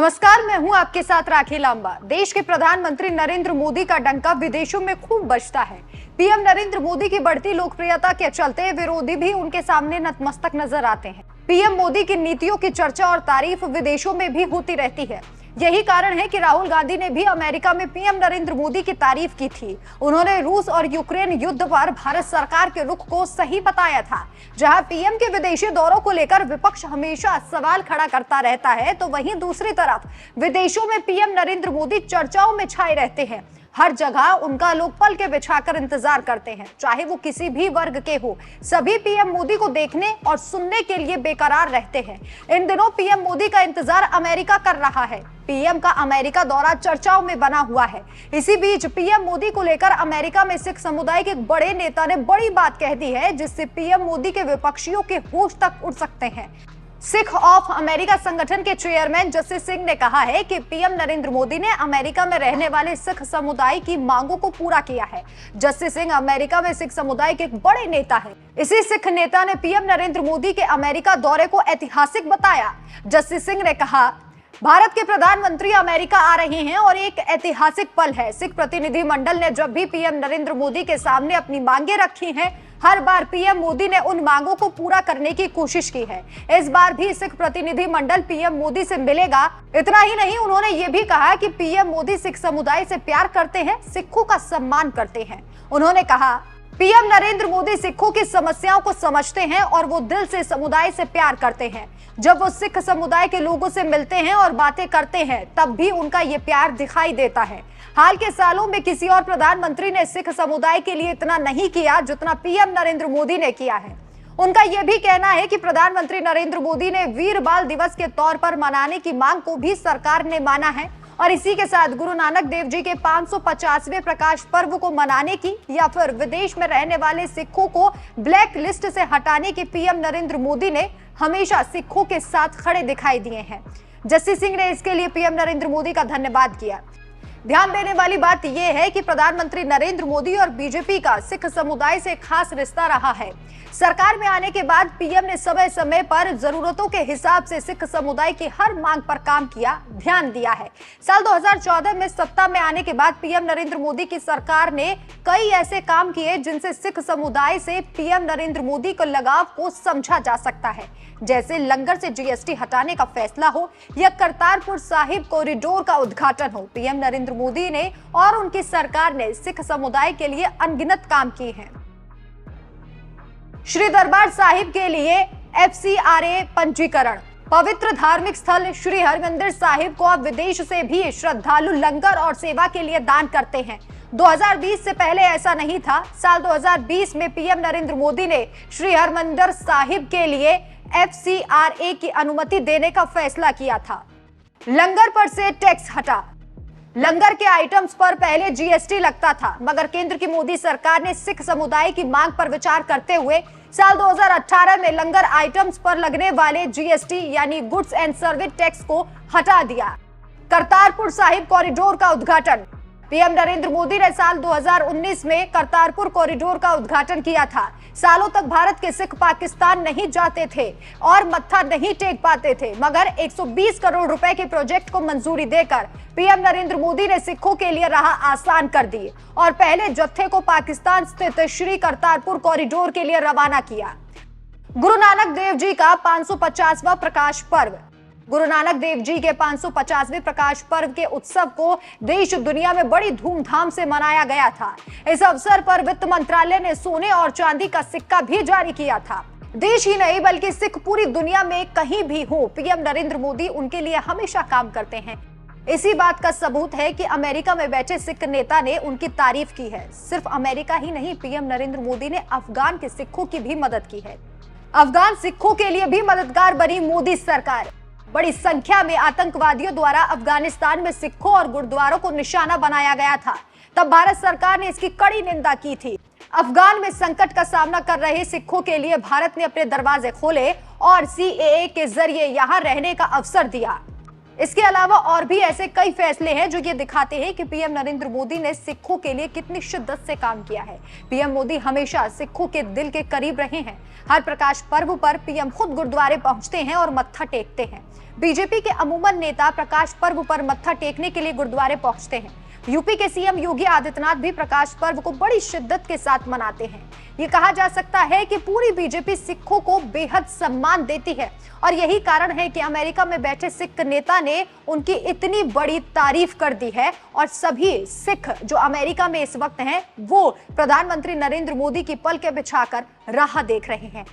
नमस्कार, मैं हूं आपके साथ राखी लांबा। देश के प्रधानमंत्री नरेंद्र मोदी का डंका विदेशों में खूब बजता है। पीएम नरेंद्र मोदी की बढ़ती लोकप्रियता के चलते विरोधी भी उनके सामने नतमस्तक नजर आते हैं। पीएम मोदी की नीतियों की चर्चा और तारीफ विदेशों में भी होती रहती है। यही कारण है कि राहुल गांधी ने भी अमेरिका में पीएम नरेंद्र मोदी की तारीफ की थी। उन्होंने रूस और यूक्रेन युद्ध पर भारत सरकार के रुख को सही बताया था। जहां पीएम के विदेशी दौरों को लेकर विपक्ष हमेशा सवाल खड़ा करता रहता है, तो वहीं दूसरी तरफ विदेशों में पीएम नरेंद्र मोदी चर्चाओं में छाए रहते हैं। हर जगह उनका लोग पल के बिछाकर इंतजार करते हैं, चाहे वो किसी भी वर्ग के हो। सभी पीएम मोदी को देखने और सुनने के लिए बेकरार रहते हैं। इन दिनों पीएम मोदी का इंतजार अमेरिका कर रहा है। पीएम का अमेरिका दौरा चर्चाओं में बना हुआ है। इसी बीच पीएम मोदी को लेकर अमेरिका में सिख समुदाय के एक बड़े नेता ने बड़ी बात कह दी है, जिससे पीएम मोदी के विपक्षियों के होश तक उड़ सकते हैं। सिख ऑफ अमेरिका संगठन के चेयरमैन जस्टिस सिंह ने कहा है कि पीएम नरेंद्र मोदी ने अमेरिका में रहने वाले सिख समुदाय की मांगों को पूरा किया है। जस्टिस सिंह अमेरिका में सिख समुदाय के एक बड़े नेता हैं। इसी सिख नेता ने पीएम नरेंद्र मोदी के अमेरिका दौरे को ऐतिहासिक बताया। जस्टिस सिंह ने कहा, भारत के प्रधानमंत्री अमेरिका आ रहे हैं और एक ऐतिहासिक पल है। सिख प्रतिनिधि मंडल ने जब भी पीएम नरेंद्र मोदी के सामने अपनी मांगे रखी हैं, हर बार पीएम मोदी ने उन मांगों को पूरा करने की कोशिश की है। इस बार भी सिख प्रतिनिधि मंडल पीएम मोदी से मिलेगा। इतना ही नहीं, उन्होंने ये भी कहा कि पीएम मोदी सिख समुदाय से प्यार करते हैं, सिखों का सम्मान करते हैं। उन्होंने कहा, पीएम नरेंद्र मोदी सिखों की समस्याओं को समझते हैं और वो दिल से समुदाय से प्यार करते हैं। जब वो सिख समुदाय के लोगों से मिलते हैं और बातें करते हैं, तब भी उनका ये प्यार दिखाई देता है। हाल के सालों में किसी और प्रधानमंत्री ने सिख समुदाय के लिए इतना नहीं किया जितना पीएम नरेंद्र मोदी ने किया है। उनका यह भी कहना है कि प्रधानमंत्री नरेंद्र मोदी ने वीर बाल दिवस के तौर पर मनाने की मांग को भी सरकार ने माना है और इसी के साथ गुरु नानक देव जी के 550वें प्रकाश पर्व को मनाने की या फिर विदेश में रहने वाले सिखों को ब्लैक लिस्ट से हटाने की पीएम नरेंद्र मोदी ने हमेशा सिखों के साथ खड़े दिखाई दिए हैं। जस्टिस सिंह ने इसके लिए पीएम नरेंद्र मोदी का धन्यवाद किया। ध्यान देने वाली बात यह है कि प्रधानमंत्री नरेंद्र मोदी और बीजेपी का सिख समुदाय से खास रिश्ता रहा है। सरकार में आने के बाद पीएम ने समय समय पर जरूरतों के हिसाब से सिख समुदाय की हर मांग पर काम किया, ध्यान दिया है। साल 2014 में सत्ता में आने के बाद पीएम नरेंद्र मोदी की सरकार ने कई ऐसे काम किए जिनसे सिख समुदाय से पीएम नरेंद्र मोदी के लगाव को समझा जा सकता है, जैसे लंगर से जीएसटी हटाने का फैसला हो या करतारपुर साहिब कॉरिडोर का उद्घाटन हो। पीएम नरेंद्र मोदी ने और उनकी सरकार ने सिख समुदाय के लिए अनगिनत काम किए हैं। श्री दरबार साहिब के लिए FCRA पंजीकरण। पवित्र धार्मिक स्थल श्री हरमंदिर साहिब को अब विदेश से भी श्रद्धालु लंगर और सेवा के लिए दान करते हैं। 2020 से पहले ऐसा नहीं था। साल 2020 में पीएम नरेंद्र मोदी ने श्री हरमंदिर साहिब के लिए FCRA की अनुमति देने का फैसला किया था। लंगर पर से टैक्स हटा। लंगर के आइटम्स पर पहले जीएसटी लगता था, मगर केंद्र की मोदी सरकार ने सिख समुदाय की मांग पर विचार करते हुए साल 2018 में लंगर आइटम्स पर लगने वाले जीएसटी यानी गुड्स एंड सर्विस टैक्स को हटा दिया। करतारपुर साहिब कॉरिडोर का उद्घाटन। पीएम नरेंद्र मोदी ने साल 2019 में करतारपुर कॉरिडोर का उद्घाटन किया था। सालों तक भारत के सिख पाकिस्तान नहीं जाते थे और मत्था नहीं टेक पाते थे, मगर 120 करोड़ रुपए के प्रोजेक्ट को मंजूरी देकर पीएम नरेंद्र मोदी ने सिखों के लिए राह आसान कर दी और पहले जत्थे को पाकिस्तान स्थित श्री करतारपुर कॉरिडोर के लिए रवाना किया। गुरु नानक देव जी का 550वां प्रकाश पर्व। गुरु नानक देव जी के 550वें प्रकाश पर्व के उत्सव को देश दुनिया में बड़ी धूमधाम से मनाया गया था। इस अवसर पर वित्त मंत्रालय ने सोने और चांदी का सिक्का भी जारी किया था। देश ही नहीं बल्कि सिख पूरी दुनिया में कहीं भी हो, पीएम नरेंद्र मोदी उनके लिए हमेशा काम करते हैं। इसी बात का सबूत है कि अमेरिका में बैठे सिख नेता ने उनकी तारीफ की है। सिर्फ अमेरिका ही नहीं, पीएम नरेंद्र मोदी ने अफगान के सिखों की भी मदद की है। अफगान सिखों के लिए भी मददगार बनी मोदी सरकार। बड़ी संख्या में आतंकवादियों द्वारा अफगानिस्तान में सिखों और गुरुद्वारों को निशाना बनाया गया था। तब भारत सरकार ने इसकी कड़ी निंदा की थी। अफगान में संकट का सामना कर रहे सिखों के लिए भारत ने अपने दरवाजे खोले और CAA के जरिए यहां रहने का अवसर दिया। इसके अलावा और भी ऐसे कई फैसले हैं जो ये दिखाते हैं कि पीएम नरेंद्र मोदी ने सिखों के लिए कितनी शिद्दत से काम किया है। पीएम मोदी हमेशा सिखों के दिल के करीब रहे हैं। हर प्रकाश पर्व पर पीएम खुद गुरुद्वारे पहुंचते हैं और मत्था टेकते हैं। बीजेपी के अमूमन नेता प्रकाश पर्व पर मत्था टेकने के लिए गुरुद्वारे पहुंचते हैं। यूपी के सीएम योगी आदित्यनाथ भी प्रकाश पर्व को बड़ी शिद्दत के साथ मनाते हैं। ये कहा जा सकता है कि पूरी बीजेपी सिखों को बेहद सम्मान देती है और यही कारण है कि अमेरिका में बैठे सिख नेता ने उनकी इतनी बड़ी तारीफ कर दी है और सभी सिख जो अमेरिका में इस वक्त हैं वो प्रधानमंत्री नरेंद्र मोदी की पलकें बिछाकर राह देख रहे हैं।